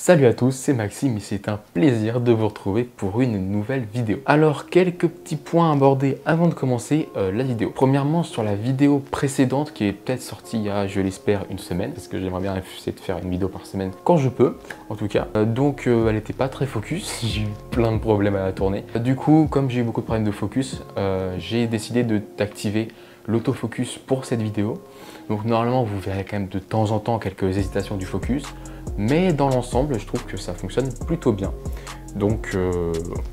Salut à tous, c'est Maxime et c'est un plaisir de vous retrouver pour une nouvelle vidéo. Alors, quelques petits points à aborder avant de commencer la vidéo. Premièrement, sur la vidéo précédente qui est peut-être sortie il y a, je l'espère, une semaine, parce que j'aimerais bien essayer de faire une vidéo par semaine quand je peux, en tout cas. Donc, elle n'était pas très focus, j'ai eu plein de problèmes à la tourner. Du coup, comme j'ai eu beaucoup de problèmes de focus, j'ai décidé d'activer l'autofocus pour cette vidéo. Donc normalement vous verrez quand même de temps en temps quelques hésitations du focus, mais dans l'ensemble je trouve que ça fonctionne plutôt bien. Donc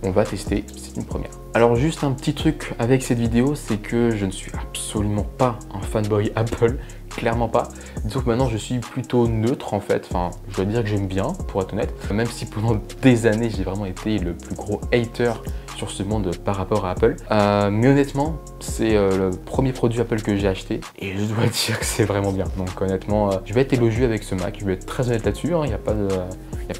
on va tester, c'est une première. Alors juste un petit truc avec cette vidéo, c'est que je ne suis absolument pas un fanboy Apple, clairement pas. Disons que maintenant je suis plutôt neutre en fait, enfin je dois dire que j'aime bien pour être honnête, même si pendant des années j'ai vraiment été le plus gros hater sur ce monde par rapport à Apple. Mais honnêtement, c'est le premier produit Apple que j'ai acheté et je dois dire que c'est vraiment bien. Donc honnêtement, je vais être élogieux avec ce Mac, je vais être très honnête là-dessus, il n'y a pas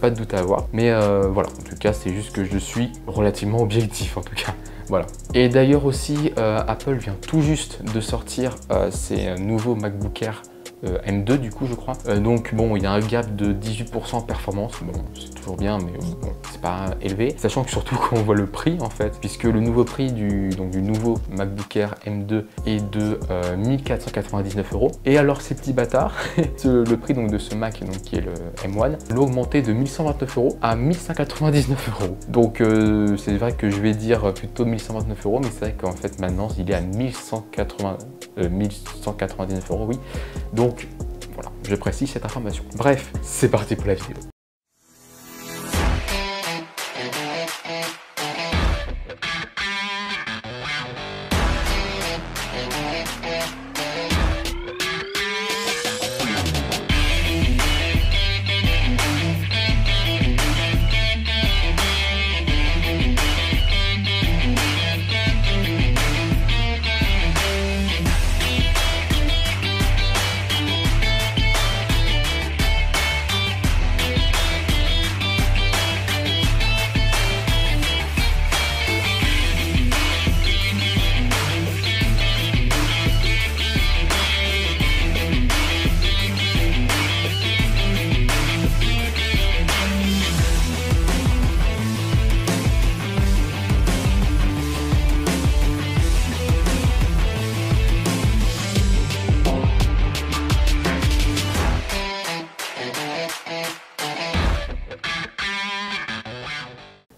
de doute à avoir. Mais voilà, en tout cas, c'est juste que je suis relativement objectif en tout cas. Voilà. Et d'ailleurs aussi, Apple vient tout juste de sortir ses nouveaux MacBook Air M2 du coup je crois. Donc bon, il y a un gap de 18% performance, bon c'est toujours bien mais bon, c'est pas élevé. Sachant que surtout quand on voit le prix en fait, puisque le nouveau prix du nouveau MacBook Air M2 est de 1499 €. Et alors ces petits bâtards, le prix donc de ce Mac donc, qui est le M1, l'a augmenté de 1129 € à 1199 €. Donc c'est vrai que je vais dire plutôt 1129 €, mais c'est vrai qu'en fait maintenant il est à 1199 €, oui. Donc voilà, je précise cette information. Bref, c'est parti pour la vidéo.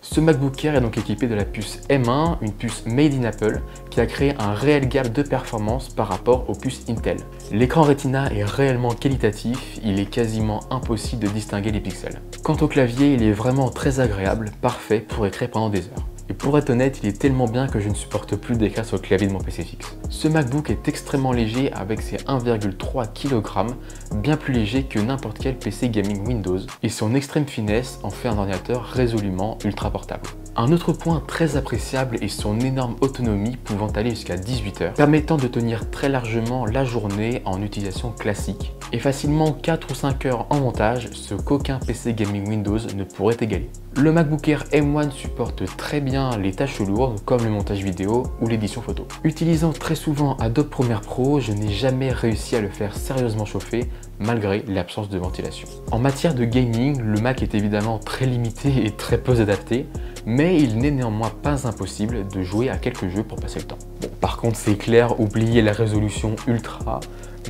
Ce MacBook Air est donc équipé de la puce M1, une puce Made in Apple, qui a créé un réel gap de performance par rapport aux puces Intel. L'écran Retina est réellement qualitatif, il est quasiment impossible de distinguer les pixels. Quant au clavier, il est vraiment très agréable, parfait pour écrire pendant des heures. Et pour être honnête, il est tellement bien que je ne supporte plus d'écrire sur le clavier de mon PC fixe. Ce MacBook est extrêmement léger avec ses 1,3 kg, bien plus léger que n'importe quel PC gaming Windows, et son extrême finesse en fait un ordinateur résolument ultra portable. Un autre point très appréciable est son énorme autonomie pouvant aller jusqu'à 18 heures, permettant de tenir très largement la journée en utilisation classique, et facilement 4 ou 5 heures en montage, ce qu'aucun PC gaming Windows ne pourrait égaler. Le MacBook Air M1 supporte très bien les tâches lourdes comme le montage vidéo ou l'édition photo. Utilisant très souvent Adobe Premiere Pro, je n'ai jamais réussi à le faire sérieusement chauffer malgré l'absence de ventilation. En matière de gaming, le Mac est évidemment très limité et très peu adapté, mais il n'est néanmoins pas impossible de jouer à quelques jeux pour passer le temps. Bon, par contre c'est clair, oubliez la résolution ultra,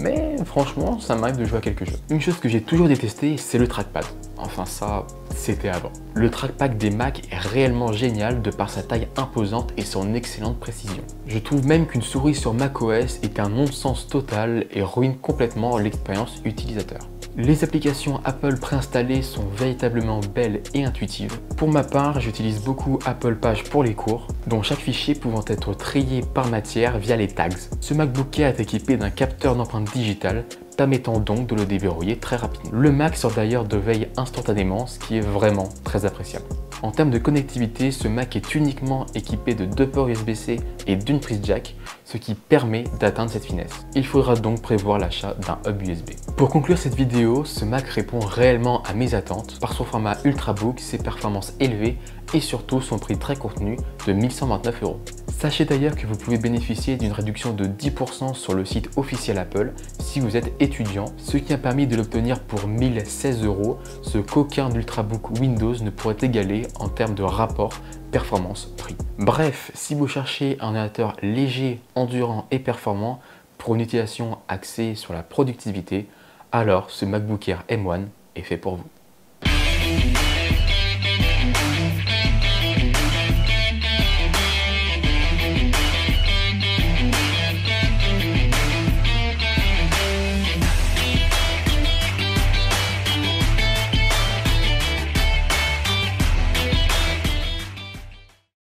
mais franchement ça m'arrive de jouer à quelques jeux. Une chose que j'ai toujours détesté, c'est le trackpad. Enfin ça, c'était avant. Le trackpad des Mac est réellement génial de par sa taille imposante et son excellente précision. Je trouve même qu'une souris sur macOS est un non-sens total et ruine complètement l'expérience utilisateur. Les applications Apple préinstallées sont véritablement belles et intuitives. Pour ma part, j'utilise beaucoup Apple Page pour les cours, dont chaque fichier pouvant être trié par matière via les tags. Ce MacBook Air est équipé d'un capteur d'empreinte digitale, permettant donc de le déverrouiller très rapidement. Le Mac sort d'ailleurs de veille instantanément, ce qui est vraiment très appréciable. En termes de connectivité, ce Mac est uniquement équipé de 2 ports USB-C et d'une prise jack, ce qui permet d'atteindre cette finesse. Il faudra donc prévoir l'achat d'un hub USB. Pour conclure cette vidéo, ce Mac répond réellement à mes attentes par son format Ultrabook, ses performances élevées et surtout son prix très contenu de 1129 €. Sachez d'ailleurs que vous pouvez bénéficier d'une réduction de 10% sur le site officiel Apple si vous êtes étudiant, ce qui a permis de l'obtenir pour 1016 €, ce qu'aucun Ultrabook Windows ne pourrait égaler en termes de rapport performance-prix. Bref, si vous cherchez un ordinateur léger, endurant et performant pour une utilisation axée sur la productivité, alors ce MacBook Air M1 est fait pour vous.